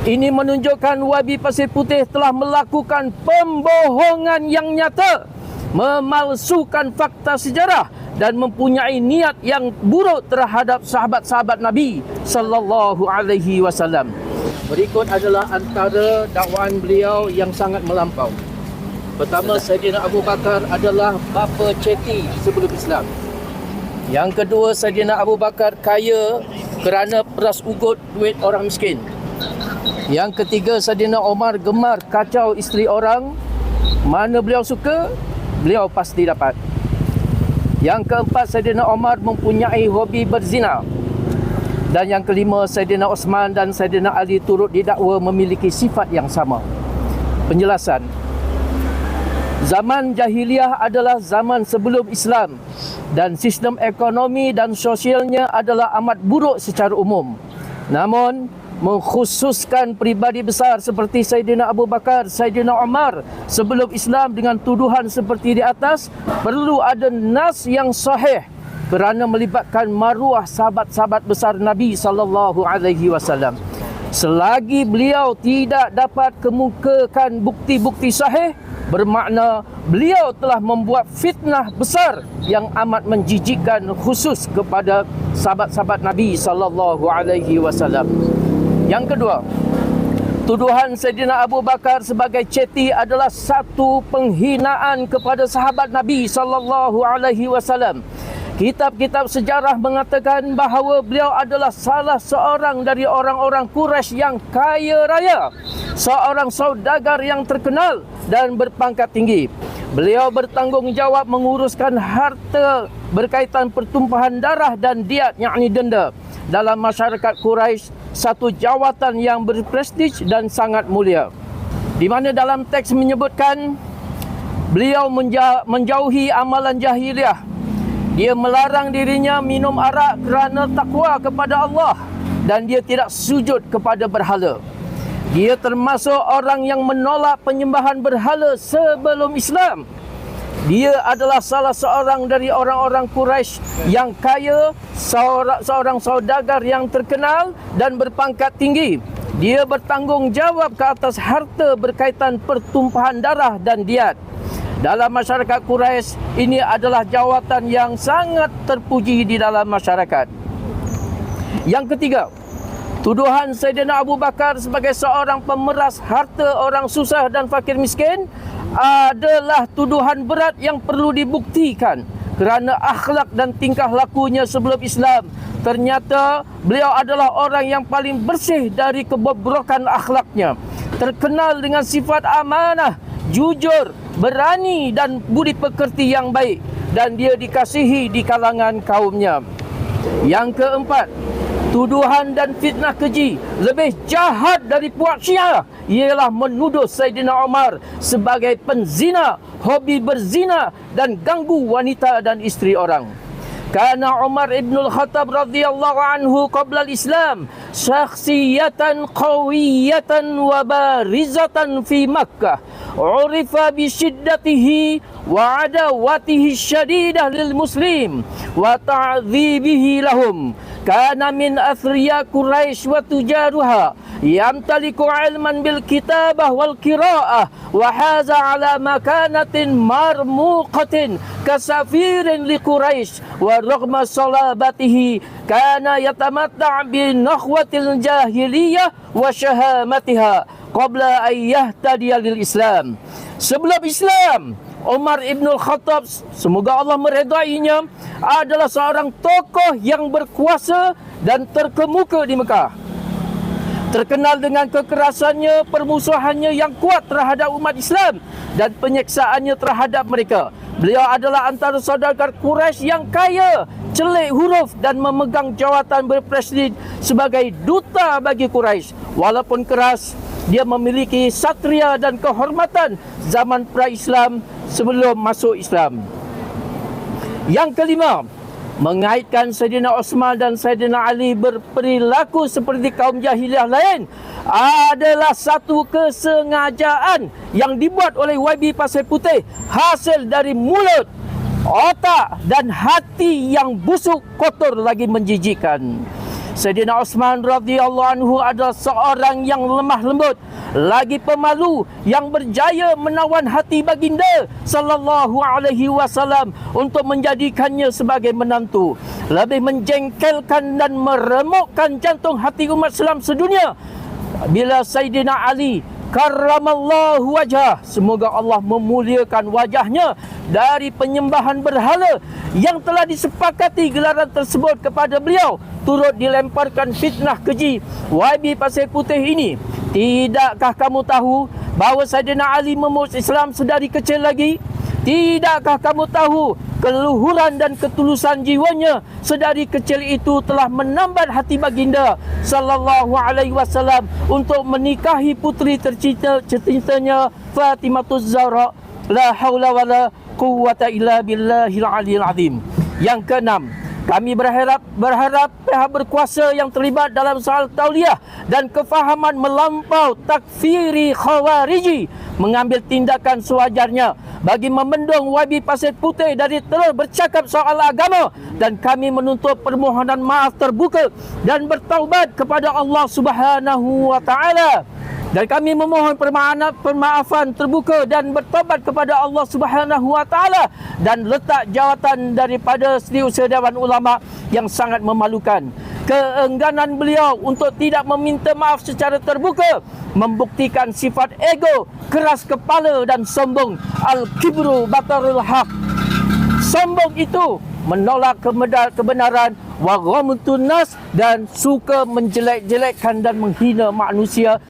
Ini menunjukkan YB Pasir Putih telah melakukan pembohongan yang nyata, memalsukan fakta sejarah dan mempunyai niat yang buruk terhadap sahabat-sahabat Nabi sallallahu alaihi wasallam. Berikut adalah antara dakwaan beliau yang sangat melampau. Pertama, Saidina Abu Bakar adalah bapa ceti sebelum Islam. Yang kedua, Saidina Abu Bakar kaya kerana peras ugut duit orang miskin. Yang ketiga, Saidina Omar gemar kacau isteri orang. Mana beliau suka, beliau pasti dapat. Yang keempat, Saidina Omar mempunyai hobi berzina. Dan yang kelima, Saidina Osman dan Saidina Ali turut didakwa memiliki sifat yang sama. Penjelasan. Zaman jahiliah adalah zaman sebelum Islam dan sistem ekonomi dan sosialnya adalah amat buruk secara umum. Namun, mengkhususkan peribadi besar seperti Saidina Abu Bakar, Saidina Umar sebelum Islam dengan tuduhan seperti di atas, perlu ada nas yang sahih kerana melibatkan maruah sahabat-sahabat besar Nabi sallallahu alaihi wasallam. Selagi beliau tidak dapat kemukakan bukti-bukti sahih, bermakna beliau telah membuat fitnah besar yang amat menjijikkan khusus kepada sahabat-sahabat Nabi sallallahu alaihi wasallam. Yang kedua, tuduhan Saidina Abu Bakar sebagai ceti adalah satu penghinaan kepada sahabat Nabi sallallahu alaihi wasallam. Kitab-kitab sejarah mengatakan bahawa beliau adalah salah seorang dari orang-orang Quraisy yang kaya raya, seorang saudagar yang terkenal dan berpangkat tinggi. Beliau bertanggungjawab menguruskan harta berkaitan pertumpahan darah dan diat, yakni denda, dalam masyarakat Quraisy, satu jawatan yang berprestij dan sangat mulia. Di mana dalam teks menyebutkan beliau menjauhi amalan jahiliah. Dia melarang dirinya minum arak kerana takwa kepada Allah dan dia tidak sujud kepada berhala. Dia termasuk orang yang menolak penyembahan berhala sebelum Islam. Dia adalah salah seorang dari orang-orang Quraisy yang kaya, seorang saudagar yang terkenal dan berpangkat tinggi. Dia bertanggungjawab ke atas harta berkaitan pertumpahan darah dan diat. Dalam masyarakat Quraisy, ini adalah jawatan yang sangat terpuji di dalam masyarakat. Yang ketiga, tuduhan Saidina Abu Bakar sebagai seorang pemeras harta orang susah dan fakir miskin adalah tuduhan berat yang perlu dibuktikan kerana akhlak dan tingkah lakunya sebelum Islam. Ternyata beliau adalah orang yang paling bersih dari kebobrokan akhlaknya, terkenal dengan sifat amanah, jujur, berani dan budi pekerti yang baik, dan dia dikasihi di kalangan kaumnya. Yang keempat, tuduhan dan fitnah keji lebih jahat dari puak Syiah ialah menuduh Saidina Umar sebagai penzina, hobi berzina dan ganggu wanita dan isteri orang. Karena Umar ibn al-Khattab radhiyallahu anhu qabla al-Islam syakhsiyatan qawiyatan wa barizatan fi Makkah, urifa bi shiddatihi wa adawatihi syadidah lil muslim wa ta'dhibihi lahum. Kana min athriya Quraisy wa tujaruha yamtaliku ilman bil kitabah wal qiraah wa haza ala makanatin marmuqatin kasafirin li Quraisy wa raghma salabatihi kana yatamatta' bi nakhwatil jahiliyah wa syahamatiha qabla an yahtadiya lil Islam. Sebelum Islam, Umar ibn al-Khattab, semoga Allah meredainya, adalah seorang tokoh yang berkuasa dan terkemuka di Mekah. Terkenal dengan kekerasannya, permusuhannya yang kuat terhadap umat Islam dan penyeksaannya terhadap mereka. Beliau adalah antara saudagar Quraisy yang kaya, celik huruf dan memegang jawatan berprestij sebagai duta bagi Quraisy. Walaupun keras, dia memiliki satria dan kehormatan zaman pra-Islam sebelum masuk Islam. Yang kelima, mengaitkan Saidina Osman dan Saidina Ali berperilaku seperti kaum jahiliah lain adalah satu kesengajaan yang dibuat oleh YB Pasir Putih, hasil dari mulut, otak dan hati yang busuk, kotor lagi menjijikkan. Sayyidina Uthman radhiyallahu anhu adalah seorang yang lemah lembut, lagi pemalu, yang berjaya menawan hati baginda sallallahu alaihi wasallam untuk menjadikannya sebagai menantu. Lebih menjengkelkan dan meremukkan jantung hati umat Islam sedunia bila Sayyidina Ali karramallahu wajah, semoga Allah memuliakan wajahnya, dari penyembahan berhala yang telah disepakati gelaran tersebut kepada beliau, turut dilemparkan fitnah keji YB Pasir Putih ini. Tidakkah kamu tahu bahawa Sayyidina Ali memeluk Islam sedari kecil lagi? Tidakkah kamu tahu keluhuran dan ketulusan jiwanya sedari kecil itu telah menambat hati baginda sallallahu alaihi wasallam untuk menikahi putri tercintanya Fatimahuz Zahra, la haula wala quwwata illa billahil aliyil azim. Yang keenam, kami berharap pihak berkuasa yang terlibat dalam soal tauliah dan kefahaman melampau takfiri khawariji mengambil tindakan sewajarnya bagi membendung YB Pasir Putih dari terus bercakap soal agama, dan kami menuntut permohonan maaf terbuka dan bertaubat kepada Allah Subhanahu wa taala. Dan kami memohon permaafan terbuka dan bertobat kepada Allah Subhanahu wa taala, dan letak jawatan daripada Setiausaha Dewan Ulama yang sangat memalukan. Keengganan beliau untuk tidak meminta maaf secara terbuka membuktikan sifat ego, keras kepala dan sombong. Al-kibru batarul haq. Sombong itu menolak kebenaran, wa ghamtun nas, dan suka menjelek-jelekkan dan menghina manusia.